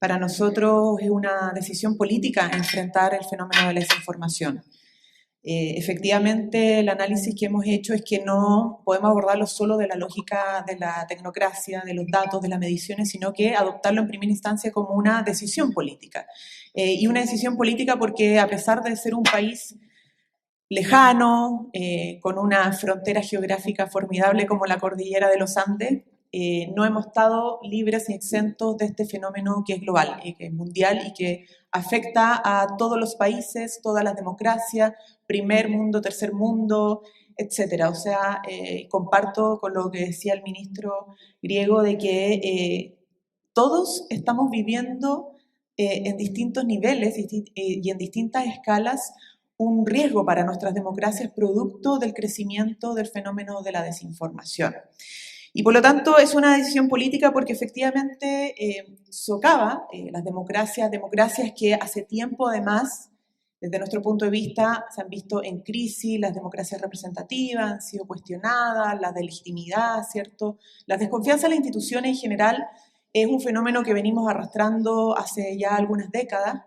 Para nosotros es una decisión política enfrentar el fenómeno de la desinformación. Efectivamente, el análisis que hemos hecho es que no podemos abordarlo solo de la lógica de la tecnocracia, de los datos, de las mediciones, sino que adoptarlo en primera instancia como una decisión política. Y una decisión política porque a pesar de ser un país lejano, con una frontera geográfica formidable como la cordillera de los Andes, no hemos estado libres y exentos de este fenómeno que es global, que es mundial y que afecta a todos los países, todas las democracias, primer mundo, tercer mundo, etcétera. O sea, comparto con lo que decía el ministro griego de que todos estamos viviendo en distintos niveles y en distintas escalas un riesgo para nuestras democracias producto del crecimiento del fenómeno de la desinformación. Y por lo tanto es una decisión política porque efectivamente socava las democracias que hace tiempo además, desde nuestro punto de vista, se han visto en crisis, las democracias representativas han sido cuestionadas, la de legitimidad, ¿cierto? La desconfianza en las instituciones en general es un fenómeno que venimos arrastrando hace ya algunas décadas,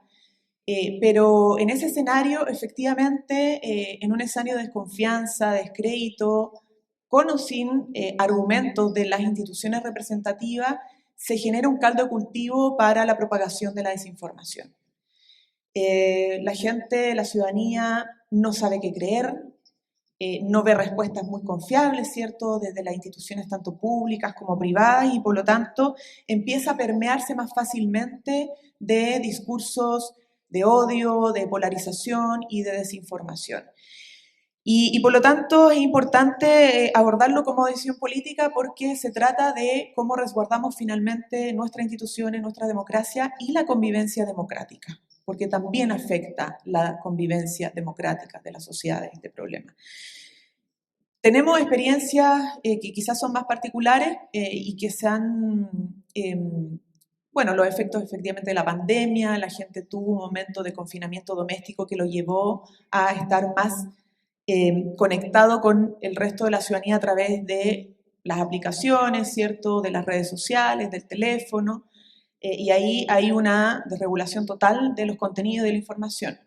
pero en ese escenario, efectivamente, en un escenario de desconfianza, descrédito, con o sin argumentos de las instituciones representativas, se genera un caldo de cultivo para la propagación de la desinformación. La gente, la ciudadanía, no sabe qué creer, no ve respuestas muy confiables, ¿cierto?, desde las instituciones tanto públicas como privadas, y por lo tanto empieza a permearse más fácilmente de discursos de odio, de polarización y de desinformación. Y por lo tanto es importante abordarlo como decisión política porque se trata de cómo resguardamos finalmente nuestras instituciones, nuestra democracia y la convivencia democrática, porque también afecta la convivencia democrática de las sociedades este problema. Tenemos experiencias que quizás son más particulares y que se han... bueno, los efectos efectivamente de la pandemia, la gente tuvo un momento de confinamiento doméstico que lo llevó a estar más conectado con el resto de la ciudadanía a través de las aplicaciones, ¿cierto?, de las redes sociales, del teléfono, y ahí hay una desregulación total de los contenidos y de la información.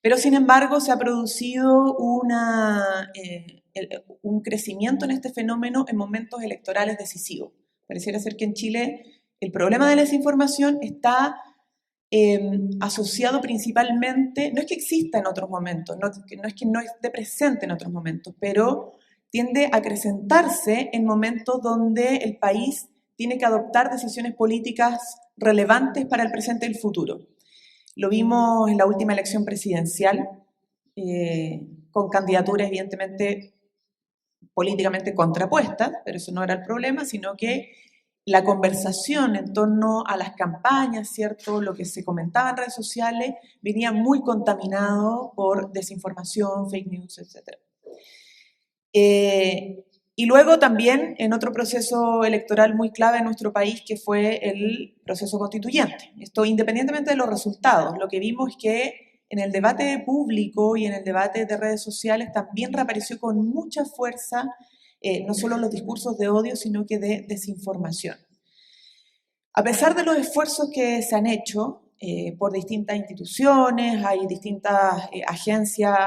Pero sin embargo se ha producido un crecimiento en este fenómeno en momentos electorales decisivos. Pareciera ser que en Chile el problema de la desinformación está asociado principalmente, no es que exista en otros momentos, no es que no esté presente en otros momentos, pero tiende a acrecentarse en momentos donde el país tiene que adoptar decisiones políticas relevantes para el presente y el futuro. Lo vimos en la última elección presidencial, con candidaturas evidentemente políticamente contrapuestas, pero eso no era el problema, sino que la conversación en torno a las campañas, ¿cierto?, lo que se comentaba en redes sociales, venía muy contaminado por desinformación, fake news, etc. Y luego también en otro proceso electoral muy clave en nuestro país, que fue el proceso constituyente. Esto independientemente de los resultados, lo que vimos es que en el debate público y en el debate de redes sociales también reapareció con mucha fuerza no solo los discursos de odio, sino que de desinformación. A pesar de los esfuerzos que se han hecho por distintas instituciones, hay distintas agencias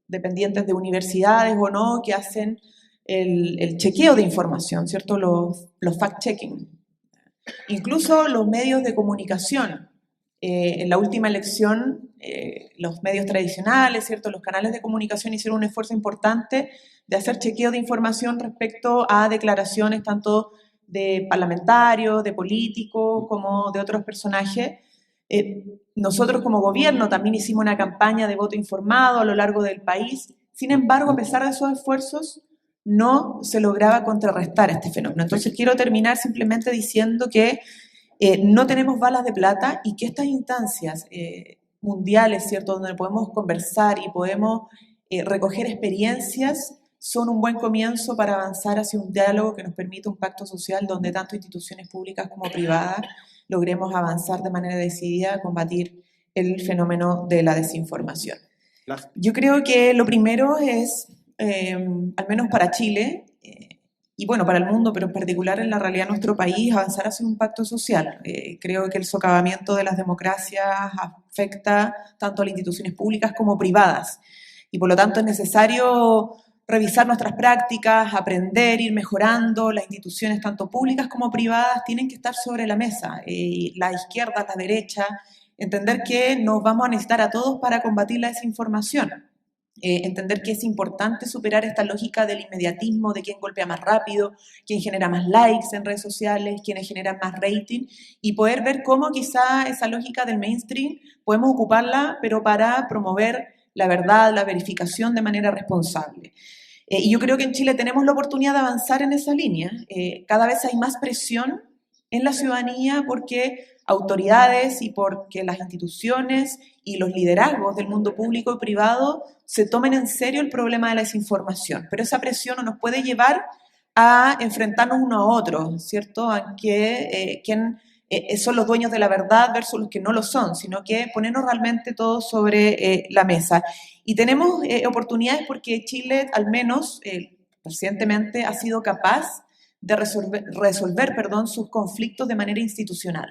dependientes de universidades o no, que hacen el chequeo de información, ¿cierto?, los fact-checking. Incluso los medios de comunicación. En la última elección, los medios tradicionales, ¿cierto?, los canales de comunicación hicieron un esfuerzo importante de hacer chequeo de información respecto a declaraciones tanto de parlamentarios, de políticos, como de otros personajes. Nosotros como gobierno también hicimos una campaña de voto informado a lo largo del país. Sin embargo, a pesar de esos esfuerzos, no se lograba contrarrestar este fenómeno. Entonces quiero terminar simplemente diciendo que no tenemos balas de plata y que estas instancias mundiales, ¿cierto?, donde podemos conversar y podemos recoger experiencias, son un buen comienzo para avanzar hacia un diálogo que nos permita un pacto social donde tanto instituciones públicas como privadas logremos avanzar de manera decidida a combatir el fenómeno de la desinformación. Yo creo que lo primero es, al menos para Chile, y bueno, para el mundo, pero en particular en la realidad de nuestro país, avanzar hacia un pacto social. Creo que el socavamiento de las democracias afecta tanto a las instituciones públicas como privadas, y por lo tanto es necesario revisar nuestras prácticas, aprender, ir mejorando. Las instituciones tanto públicas como privadas tienen que estar sobre la mesa, la izquierda, la derecha, entender que nos vamos a necesitar a todos para combatir la desinformación. Entender que es importante superar esta lógica del inmediatismo, de quién golpea más rápido, quién genera más likes en redes sociales, quiénes generan más rating, y poder ver cómo quizá esa lógica del mainstream podemos ocuparla, pero para promover la verdad, la verificación de manera responsable. Y yo creo que en Chile tenemos la oportunidad de avanzar en esa línea. Cada vez hay más presión en la ciudadanía porque autoridades y porque las instituciones y los liderazgos del mundo público y privado se tomen en serio el problema de la desinformación. Pero esa presión no nos puede llevar a enfrentarnos uno a otro, ¿cierto? A que quién son los dueños de la verdad versus los que no lo son, sino que ponernos realmente todo sobre la mesa. Y tenemos oportunidades porque Chile, al menos recientemente, ha sido capaz de resolver sus conflictos de manera institucional.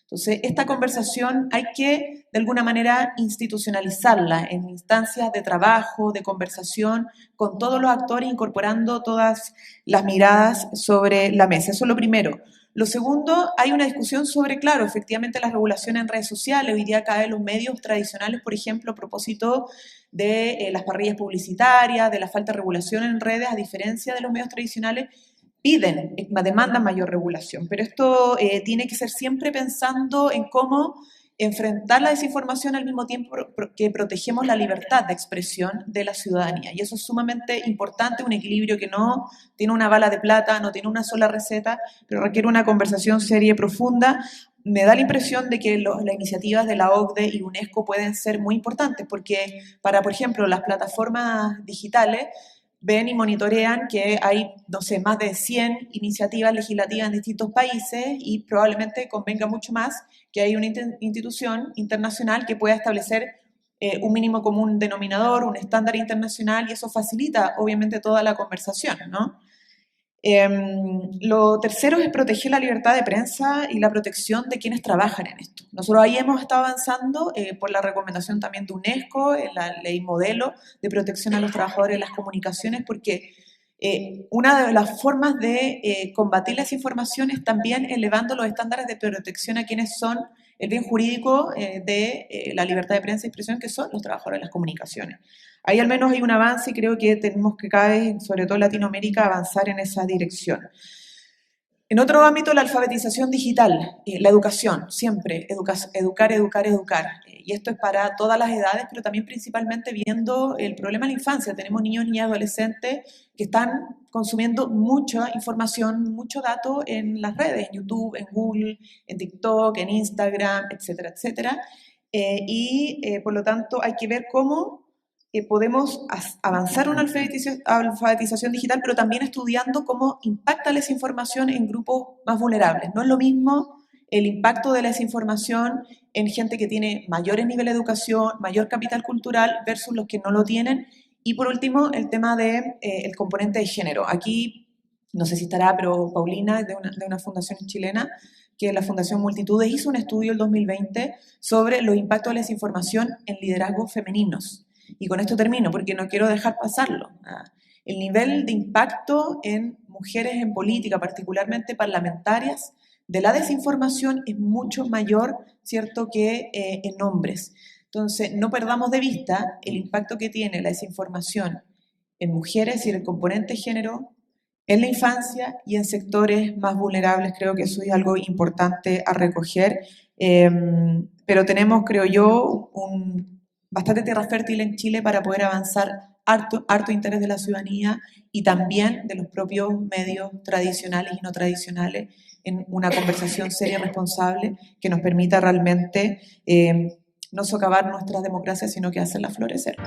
Entonces, esta conversación hay que, de alguna manera, institucionalizarla en instancias de trabajo, de conversación, con todos los actores, incorporando todas las miradas sobre la mesa. Eso es lo primero. Lo segundo, hay una discusión sobre, claro, efectivamente la regulación en redes sociales. Hoy día cada vez los medios tradicionales, por ejemplo, a propósito de las parrillas publicitarias, de la falta de regulación en redes, a diferencia de los medios tradicionales, demandan mayor regulación, pero esto tiene que ser siempre pensando en cómo enfrentar la desinformación al mismo tiempo que protegemos la libertad de expresión de la ciudadanía. Y eso es sumamente importante, un equilibrio que no tiene una bala de plata, no tiene una sola receta, pero requiere una conversación seria y profunda. Me da la impresión de que las iniciativas de la OCDE y UNESCO pueden ser muy importantes, porque para, por ejemplo, las plataformas digitales, ven y monitorean que hay, no sé, más de 100 iniciativas legislativas en distintos países y probablemente convenga mucho más que haya una institución internacional que pueda establecer un mínimo común denominador, un estándar internacional, y eso facilita obviamente toda la conversación, ¿no? Lo tercero es proteger la libertad de prensa y la protección de quienes trabajan en esto. Nosotros ahí hemos estado avanzando por la recomendación también de UNESCO, en la ley modelo de protección a los trabajadores de las comunicaciones, porque una de las formas de combatir la desinformación es también elevando los estándares de protección a quienes son el bien jurídico de la libertad de prensa y expresión, que son los trabajadores de las comunicaciones. Ahí al menos hay un avance y creo que tenemos que cada vez, sobre todo en Latinoamérica, avanzar en esa dirección. En otro ámbito, la alfabetización digital, la educación, siempre, educar. Y esto es para todas las edades, pero también principalmente viendo el problema de la infancia. Tenemos niños y adolescentes que están consumiendo mucha información, mucho dato en las redes, en YouTube, en Google, en TikTok, en Instagram, etcétera, etcétera. Por lo tanto, hay que ver cómo podemos avanzar en una alfabetización digital, pero también estudiando cómo impacta la desinformación en grupos más vulnerables. No es lo mismo el impacto de la desinformación en gente que tiene mayores niveles de educación, mayor capital cultural, versus los que no lo tienen. Y por último, el tema del el componente de género. Aquí, no sé si estará, pero Paulina, de una fundación chilena, que la Fundación Multitudes hizo un estudio el 2020 sobre los impactos de la desinformación en liderazgos femeninos. Y con esto termino, porque no quiero dejar pasarlo. El nivel de impacto en mujeres en política, particularmente parlamentarias, de la desinformación es mucho mayor, ¿cierto?, que en hombres. Entonces, no perdamos de vista el impacto que tiene la desinformación en mujeres y el componente género en la infancia y en sectores más vulnerables. Creo que eso es algo importante a recoger. Pero tenemos, creo yo, bastante tierra fértil en Chile para poder avanzar harto interés de la ciudadanía y también de los propios medios tradicionales y no tradicionales en una conversación seria y responsable que nos permita realmente no socavar nuestras democracias, sino que hacerlas florecer.